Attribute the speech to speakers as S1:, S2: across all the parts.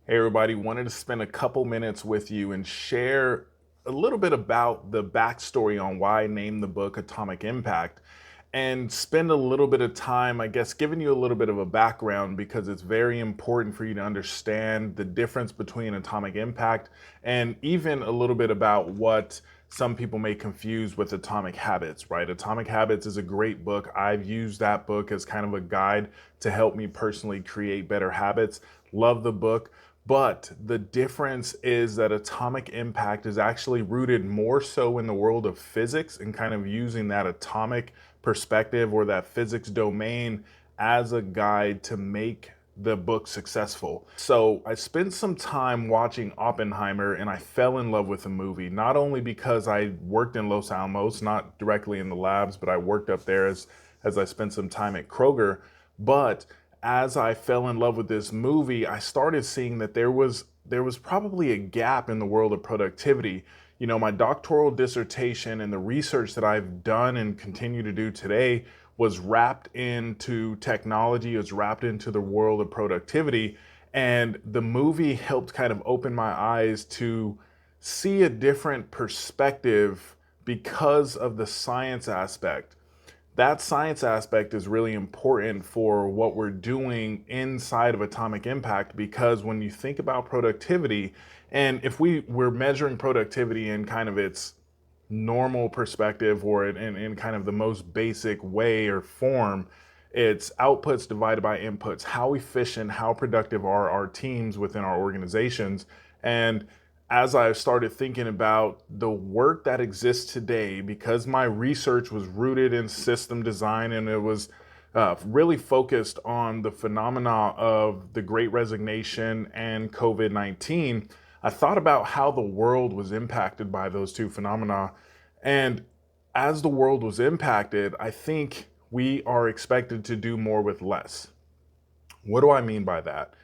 S1: Hey everybody, wanted to spend a couple minutes with you and share a little bit about the backstory on why I named the book Atomic Impact and spend a little bit of time, I guess, giving you a little bit of a background because it's very important for you to understand the difference between atomic impact and even a little bit about what some people may confuse with Atomic Habits, right? Atomic Habits is a great book. I've used that book as kind of a guide to help me personally create better habits. Love the book. But the difference is that atomic impact is actually rooted more so in the world of physics and kind of using that atomic perspective or that physics domain as a guide to make the book successful. So I spent some time watching Oppenheimer and I fell in love with the movie, not only because I worked in Los Alamos, not directly in the labs, but I worked up there as I spent some time at Kroger, but as I fell in love with this movie, I started seeing that there was probably a gap in the world of productivity. You know, my doctoral dissertation and the research that I've done and continue to do today was wrapped into technology, it was wrapped into the world of productivity. And the movie helped kind of open my eyes to see a different perspective because of the science aspect. That science aspect is really important for what we're doing inside of Atomic Impact because when you think about productivity, and if we're measuring productivity in kind of its normal perspective or in kind of the most basic way or form, it's outputs divided by inputs. How efficient, how productive are our teams within our organizations? And as I started thinking about the work that exists today, because my research was rooted in system design and it was really focused on the phenomena of the Great Resignation and COVID 19, I thought about how the world was impacted by those two phenomena. And as the world was impacted, I think we are expected to do more with less. What do I mean by that?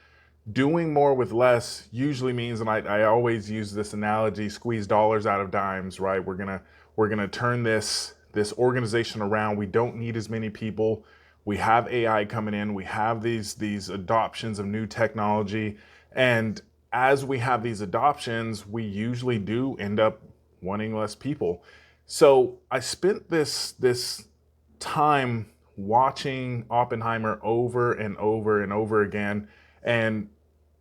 S1: Doing more with less usually means, and I always use this analogy, squeeze dollars out of dimes, right? We're gonna turn this organization around. We don't need as many people. We have AI coming in. We have these adoptions of new technology, and as we have these adoptions, we usually do end up wanting less people. So I spent this time watching Oppenheimer over and over and over again and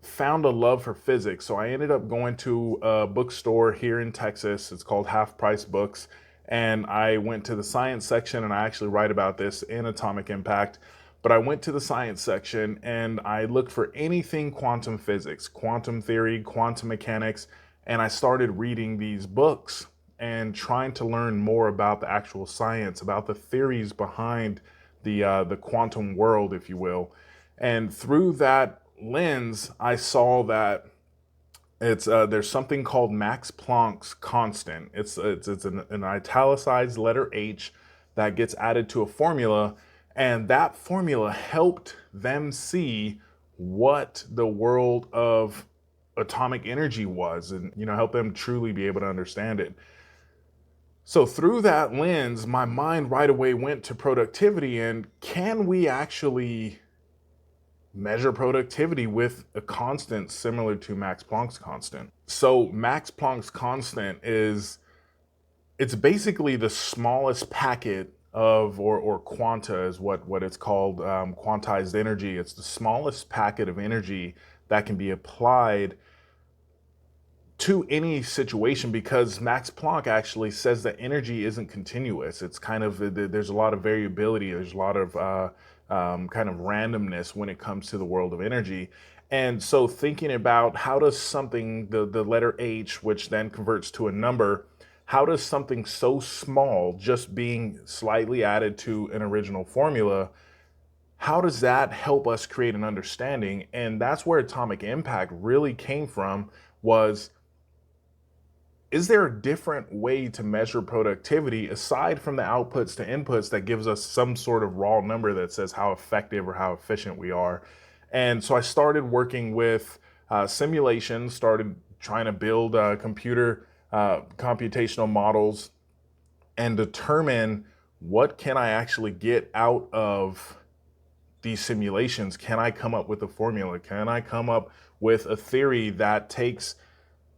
S1: found a love for physics. So I ended up going to a bookstore here in Texas. It's called Half Price Books. And I went to the science section, and I actually write about this in Atomic Impact. But I went to the science section and I looked for anything quantum physics, quantum theory, quantum mechanics, and I started reading these books and trying to learn more about the actual science, about the theories behind the quantum world, if you will. And through that lens, I saw that it's there's something called Max Planck's constant. It's an italicized letter H that gets added to a formula, and that formula helped them see what the world of atomic energy was, and help them truly be able to understand it. So through that lens, my mind right away went to productivity and can we actually measure productivity with a constant similar to Max Planck's constant? So Max Planck's constant is it's basically the smallest packet of or quanta is what it's called, quantized energy. It's the smallest packet of energy that can be applied to any situation because Max Planck actually says that energy isn't continuous. It's kind of there's a lot of variability. There's a lot of kind of randomness when it comes to the world of energy. And so thinking about how does something the letter H, which then converts to a number, how does something so small just being slightly added to an original formula, how does that help us create an understanding? And that's where atomic impact really came from was, is there a different way to measure productivity aside from the outputs to inputs that gives us some sort of raw number that says how effective or how efficient we are? And so I started working with simulations, started trying to build computer computational models and determine what can I actually get out of these simulations. Can I come up with a formula? Can I come up with a theory that takes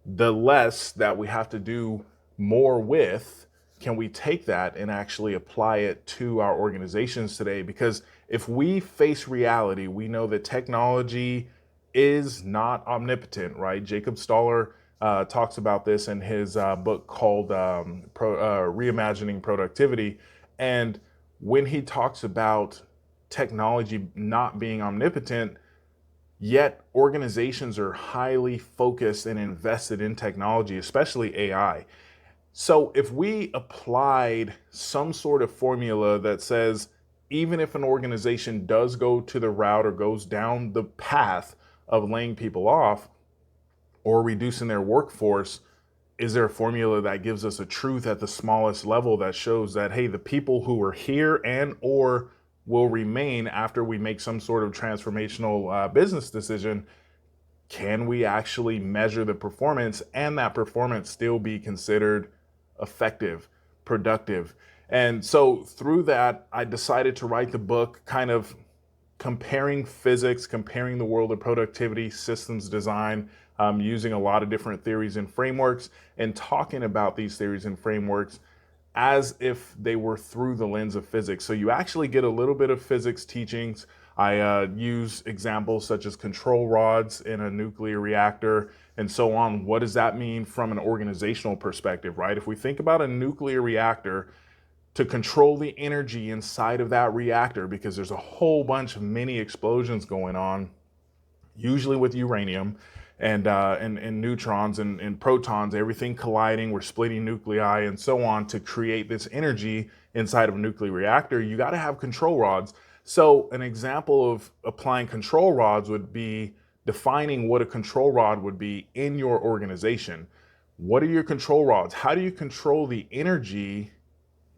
S1: the less that we have to do more with, can we take that and actually apply it to our organizations today? Because if we face reality, we know that technology is not omnipotent, right? Jacob Stoller talks about this in his book called Reimagining Productivity. And when he talks about technology not being omnipotent, yet organizations are highly focused and invested in technology, especially AI. So if we applied some sort of formula that says, even if an organization does go to the route or goes down the path of laying people off or reducing their workforce, is there a formula that gives us a truth at the smallest level that shows that, hey, the people who are here and or will remain after we make some sort of transformational business decision, can we actually measure the performance and that performance still be considered effective, productive? And so through that, I decided to write the book, kind of comparing physics, comparing the world of productivity, systems design, using a lot of different theories and frameworks, and talking about these theories and frameworks as if they were through the lens of physics. So you actually get a little bit of physics teachings. I use examples such as control rods in a nuclear reactor and so on. What does that mean from an organizational perspective, right? If we think about a nuclear reactor, to control the energy inside of that reactor, because there's a whole bunch of mini explosions going on, usually with uranium and neutrons and protons, everything colliding, we're splitting nuclei and so on to create this energy inside of a nuclear reactor, you got to have control rods. So an example of applying control rods would be defining what a control rod would be in your organization. What are your control rods? How do you control the energy,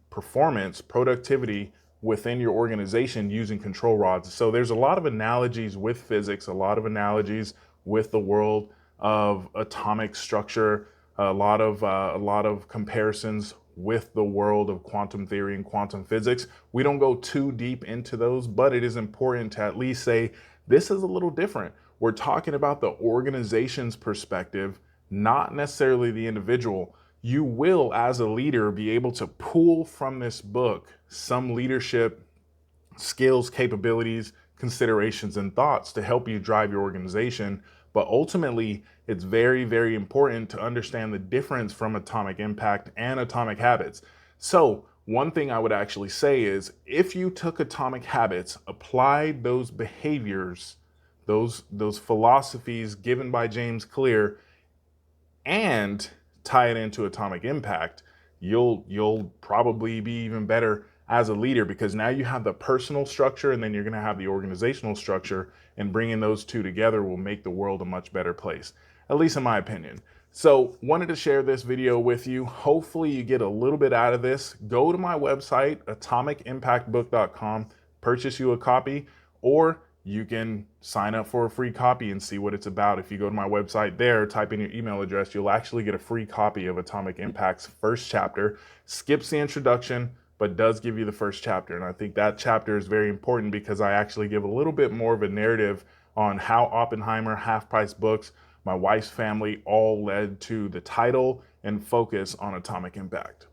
S1: performance, productivity within your organization using control rods? So there's a lot of analogies with physics, a lot of analogies with the world of atomic structure, a lot of comparisons with the world of quantum theory and quantum physics. We don't go too deep into those, but it is important to at least say this is a little different. We're talking about the organization's perspective, not necessarily the individual. You will, as a leader, be able to pull from this book some leadership skills, capabilities, considerations, and thoughts to help you drive your organization. But ultimately, it's very, very important to understand the difference from Atomic Impact and Atomic Habits. So one thing I would actually say is if you took Atomic Habits, applied those behaviors, those philosophies given by James Clear, and tie it into Atomic Impact, you'll probably be even better as a leader, because now you have the personal structure and then you're going to have the organizational structure, and bringing those two together will make the world a much better place, at least in my opinion. So wanted to share this video with you. Hopefully you get a little bit out of this. Go to my website, atomicimpactbook.com, purchase you a copy, or you can sign up for a free copy and see what it's about. If you go to my website there, type in your email address, you'll actually get a free copy of Atomic Impact's first chapter. Skips the introduction, but does give you the first chapter. And I think that chapter is very important because I actually give a little bit more of a narrative on how Oppenheimer, Half Price Books, my wife's family all led to the title and focus on Atomic Impact.